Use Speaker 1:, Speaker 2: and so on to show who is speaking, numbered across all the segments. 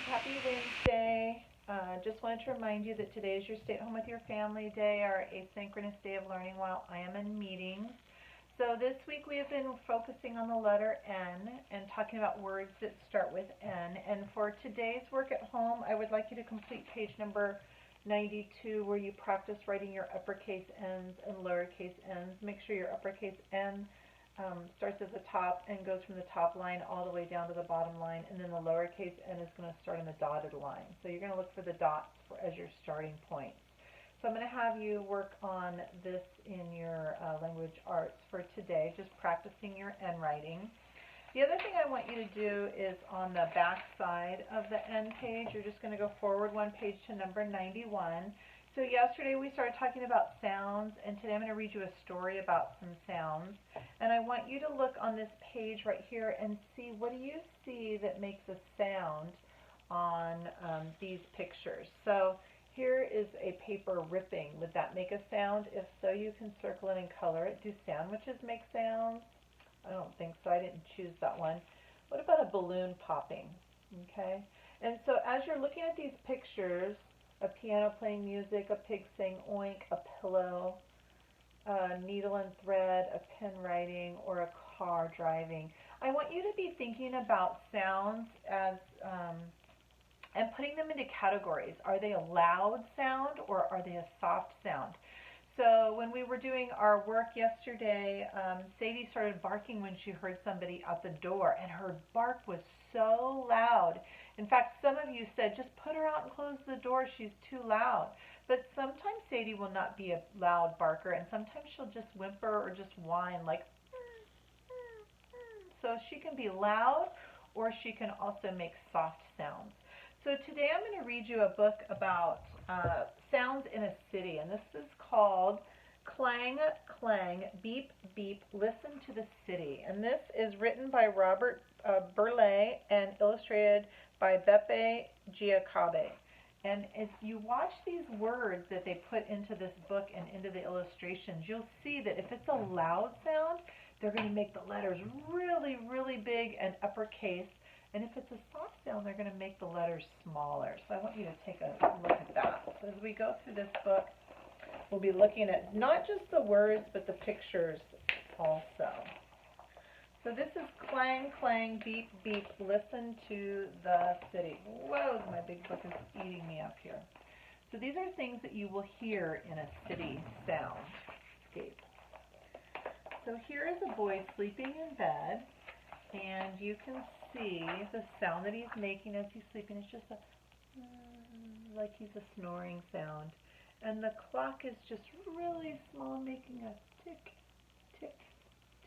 Speaker 1: Happy Wednesday. Just wanted to remind you that today is your Stay at Home with Your Family Day, our asynchronous day of learning while I am in meetings. So this week we have been focusing on the letter N and talking about words that start with N. And for today's work at home, I would like you to complete page number 92 where you practice writing your uppercase N's and lowercase n's. Make sure your uppercase N starts at the top and goes from the top line all the way down to the bottom line, and then the lowercase n is going to start on the dotted line. So you're going to look for the dots as your starting point. So I'm going to have you work on this in your language arts for today, just practicing your N writing. The other thing I want you to do is on the back side of the N page, you're just going to go forward one page to number 91. So yesterday we started talking about sounds, and today I'm going to read you a story about some sounds. And I want you to look on this page right here and see, what do you see that makes a sound on these pictures. So here is a paper ripping. Would that make a sound? If so, you can circle it and color it. Do sandwiches make sounds? I don't think so. I didn't choose that one. What about a balloon popping? Okay. And so as you're looking at these pictures, a piano playing music, a pig saying oink, a pillow, a needle and thread, a pen writing, or a car driving, I want you to be thinking about sounds as and putting them into categories. Are they a loud sound or are they a soft sound? So when we were doing our work yesterday, Sadie started barking when she heard somebody at the door, and her bark was so loud. In fact, some of you said, just put her out and close the door, she's too loud. But sometimes Sadie will not be a loud barker, and sometimes she'll just whimper or just whine like, so she can be loud or she can also make soft sounds. So today I'm going to read you a book about sounds in a city, and this is called Clang, Clang, Beep, Beep, Listen to the City. And this is written by Robert Burleigh and illustrated by Beppe Giacobbe. And as you watch these words that they put into this book and into the illustrations, you'll see that if it's a loud sound, they're going to make the letters really, really big and uppercase. And if it's a soft sound, they're going to make the letters smaller. So I want you to take a look at that. So as we go through this book, we'll be looking at not just the words, but the pictures also. So this is Clang, Clang, Beep, Beep, Listen to the City. Whoa, my big book is eating me up here. So these are things that you will hear in a city soundscape. So here is a boy sleeping in bed, and you can see the sound that he's making as he's sleeping. It's just like he's a snoring sound. And the clock is just really small, making a tick, tick,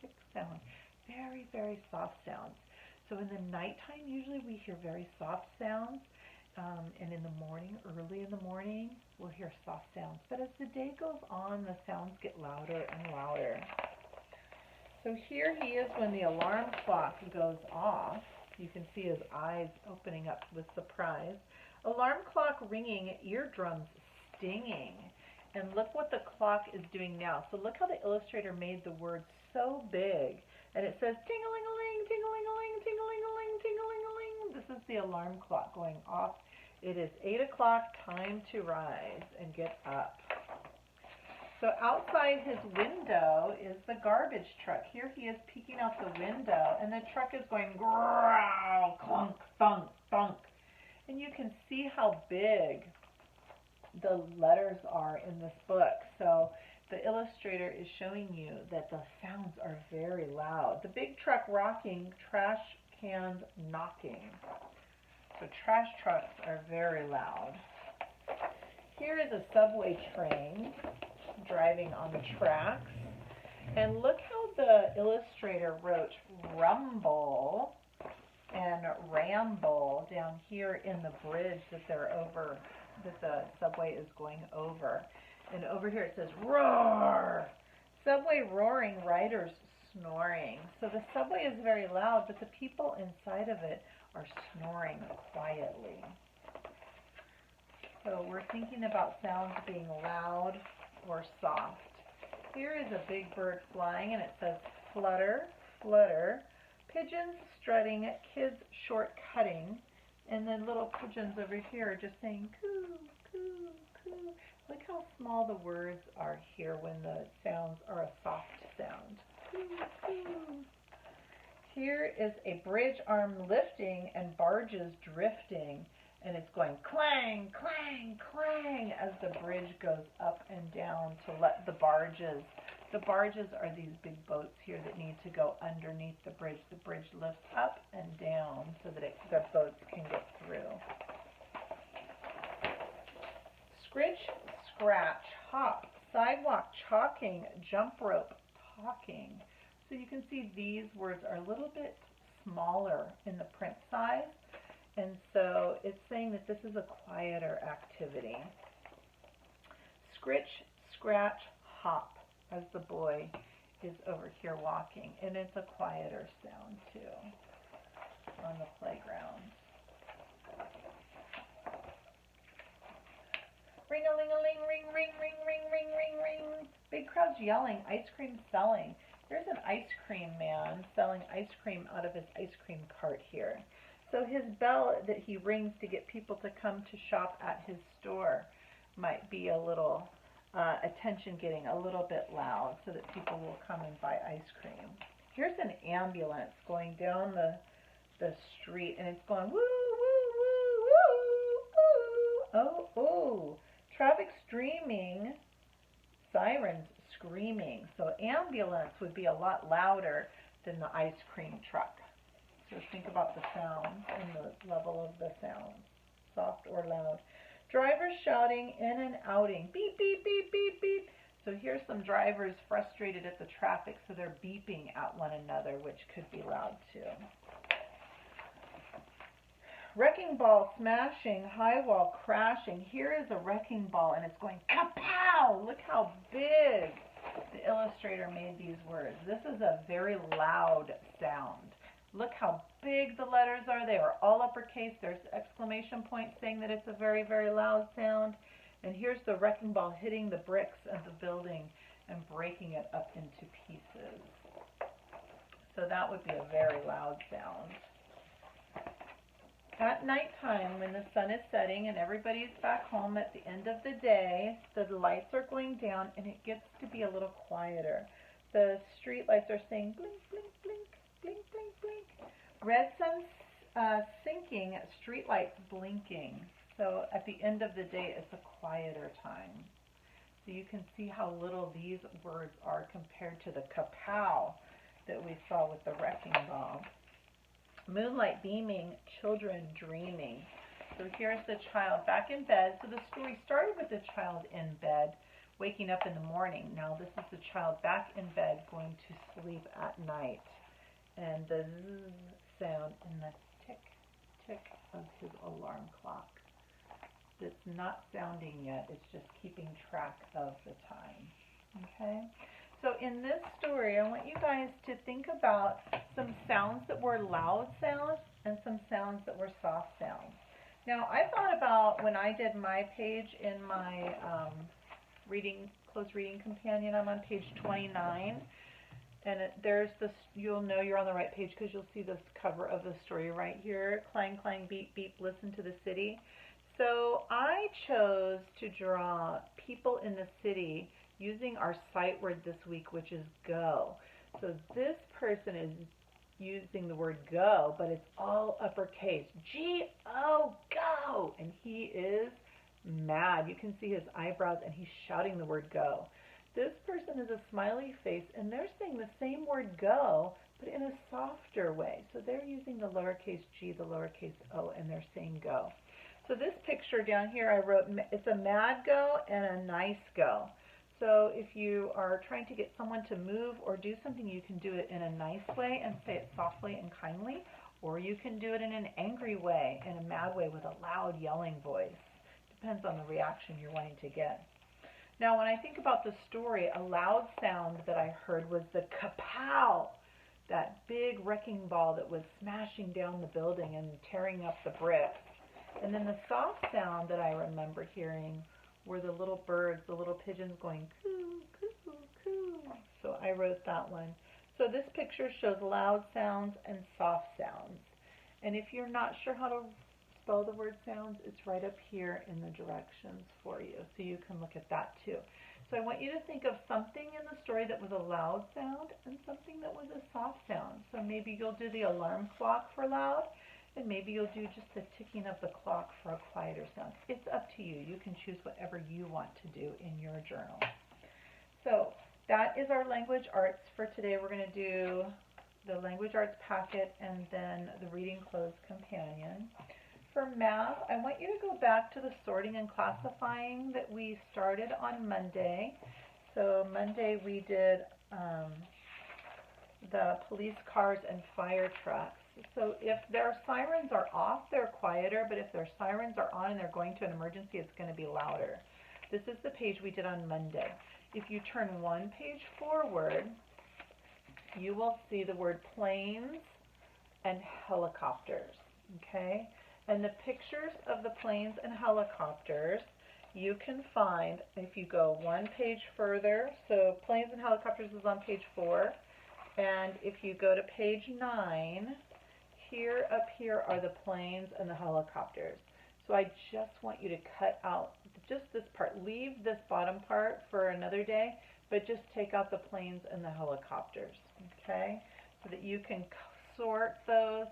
Speaker 1: tick sound. Very, very soft sounds. So in the nighttime, usually we hear very soft sounds. And in the morning, early in the morning, we'll hear soft sounds. But as the day goes on, the sounds get louder and louder. So here he is when the alarm clock goes off. You can see his eyes opening up with surprise. Alarm clock ringing, eardrums stinging. And look what the clock is doing now. So look how the illustrator made the word so big. And it says ting-a-ling-a-ling, ting-a-ling-a-ling, ting-a-ling-a-ling, ting-a-ling-a-ling. This is the alarm clock going off. It is 8 o'clock, time to rise and get up. So outside his window is the garbage truck. Here he is peeking out the window, and the truck is going growl, clunk, thunk, thunk. And you can see how big the letters are in this book. So the illustrator is showing you that the sounds are very loud. The big truck rocking, trash cans knocking. So trash trucks are very loud. Here is a subway train driving on the tracks. And look how the illustrator wrote rumble and ramble down here in the bridge that they're over, that the subway is going over. And over here it says roar. Subway roaring, riders snoring. So the subway is very loud, but the people inside of it are snoring quietly. So we're thinking about sounds being loud or soft. Here is a big bird flying, and it says flutter, flutter. Pigeons strutting, kids short cutting, And then little pigeons over here are just saying coo, coo, coo. Look how small the words are here when the sounds are a soft sound. Coo, coo. Here is a bridge arm lifting and barges drifting, and it's going clang, clang, clang as the bridge goes up and down to let the barges are these big boats here that need to go underneath the bridge. The bridge lifts up and down so that the boats can get through. Scritch, scratch, hop, sidewalk, chalking, jump rope, talking. So you can see these words are a little bit smaller in the print size, and so it's saying that this is a quieter activity. Scritch, scratch, hop, as the boy is over here walking, and it's a quieter sound too on the playground. Ring-a-ling-a-ling, ring, ring, ring, ring, ring, ring, ring. Big crowds yelling, ice cream selling. There's an ice cream man selling ice cream out of his ice cream cart here. So his bell that he rings to get people to come to shop at his store might be a little attention getting a little bit loud so that people will come and buy ice cream. Here's an ambulance going down the street, and it's going woo, woo, woo, woo, woo. Oh, oh. Traffic streaming, sirens screaming. So ambulance would be a lot louder than the ice cream truck. So think about the sound and the level of the sound, soft or loud. Drivers shouting in and outing, beep, beep, beep, beep, beep. So here's some drivers frustrated at the traffic, so they're beeping at one another, which could be loud too. Wrecking ball smashing, high wall crashing. Here is a wrecking ball, and it's going kapow! Look how big the illustrator made these words. This is a very loud sound. Look how big the letters are. They are all uppercase. There's exclamation points saying that it's a very, very loud sound. And here's the wrecking ball hitting the bricks of the building and breaking it up into pieces. So that would be a very loud sound. At nighttime, when the sun is setting and everybody's back home at the end of the day, the lights are going down and it gets to be a little quieter. The street lights are saying blink, blink, blink, blink, blink, blink. Red sun sinking, street lights blinking. So at the end of the day, it's a quieter time. So you can see how little these words are compared to the kapow that we saw with the wrecking ball. Moonlight beaming, children dreaming. So here's the child back in bed. So the story started with the child in bed, waking up in the morning. Now this is the child back in bed, going to sleep at night. And the zzz sound and the tick, tick of his alarm clock. It's not sounding yet, it's just keeping track of the time. Okay? So in this story, I want you guys to think about some sounds that were loud sounds and some sounds that were soft sounds. Now, I thought about when I did my page in my close reading companion, I'm on page 29. And there's this, you'll know you're on the right page because you'll see this cover of the story right here. Clang, clang, beep, beep, listen to the city. So I chose to draw people in the city using our sight word this week, which is go. So this person is using the word go, but it's all uppercase. G-O, go! And he is mad. You can see his eyebrows, and he's shouting the word go. This person is a smiley face, and they're saying the same word go, but in a softer way. So they're using the lowercase g, the lowercase o, and they're saying go. So this picture down here, I wrote, it's a mad go and a nice go. So if you are trying to get someone to move or do something, you can do it in a nice way and say it softly and kindly, or you can do it in an angry way, in a mad way with a loud yelling voice. Depends on the reaction you're wanting to get. Now when I think about the story, a loud sound that I heard was the kapow, that big wrecking ball that was smashing down the building and tearing up the bricks. And then the soft sound that I remember hearing were the little birds, the little pigeons going coo, coo, coo. So I wrote that one. So this picture shows loud sounds and soft sounds. And if you're not sure how to spell the word sounds, it's right up here in the directions for you, so you can look at that too. So I want you to think of something in the story that was a loud sound and something that was a soft sound. So maybe you'll do the alarm clock for loud, and maybe you'll do just the ticking of the clock for a quieter sound. It's up to you. You can choose whatever you want to do in your journal. So that is our language arts for today. We're going to do the language arts packet and then the reading clothes companion. For math, I want you to go back to the sorting and classifying that we started on Monday. So Monday we did the police cars and fire trucks. So if their sirens are off, they're quieter, but if their sirens are on and they're going to an emergency, it's going to be louder. This is the page we did on Monday. If you turn one page forward, you will see the word planes and helicopters, okay? And the pictures of the planes and helicopters you can find if you go one page further. So planes and helicopters is on page 4. And if you go to page 9, up here are the planes and the helicopters. So I just want you to cut out just this part. Leave this bottom part for another day, but just take out the planes and the helicopters, okay? So that you can sort those,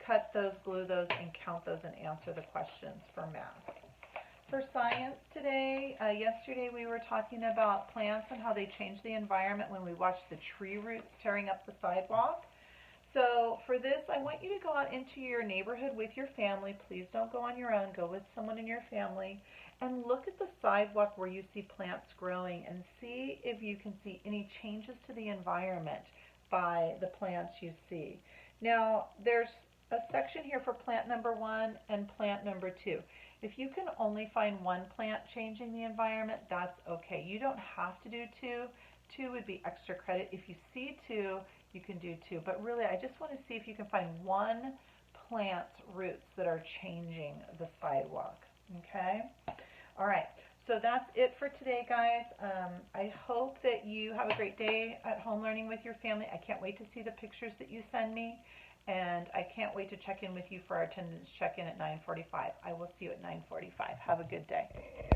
Speaker 1: cut those, glue those, and count those and answer the questions for math. For science today, yesterday we were talking about plants and how they change the environment when we watch the tree roots tearing up the sidewalk. So for this, I want you to go out into your neighborhood with your family. Please don't go on your own. Go with someone in your family and look at the sidewalk where you see plants growing and see if you can see any changes to the environment by the plants you see. Now, there's a section here for plant number 1 and plant number 2. If you can only find one plant changing the environment, that's okay. You don't have to do 2. 2 would be extra credit. If you see 2, you can do 2. But really, I just want to see if you can find one plant's roots that are changing the sidewalk. Okay? All right. So that's it for today, guys. I hope that you have a great day at home learning with your family. I can't wait to see the pictures that you send me. And I can't wait to check in with you for our attendance check-in at 9:45. I will see you at 9:45. Have a good day.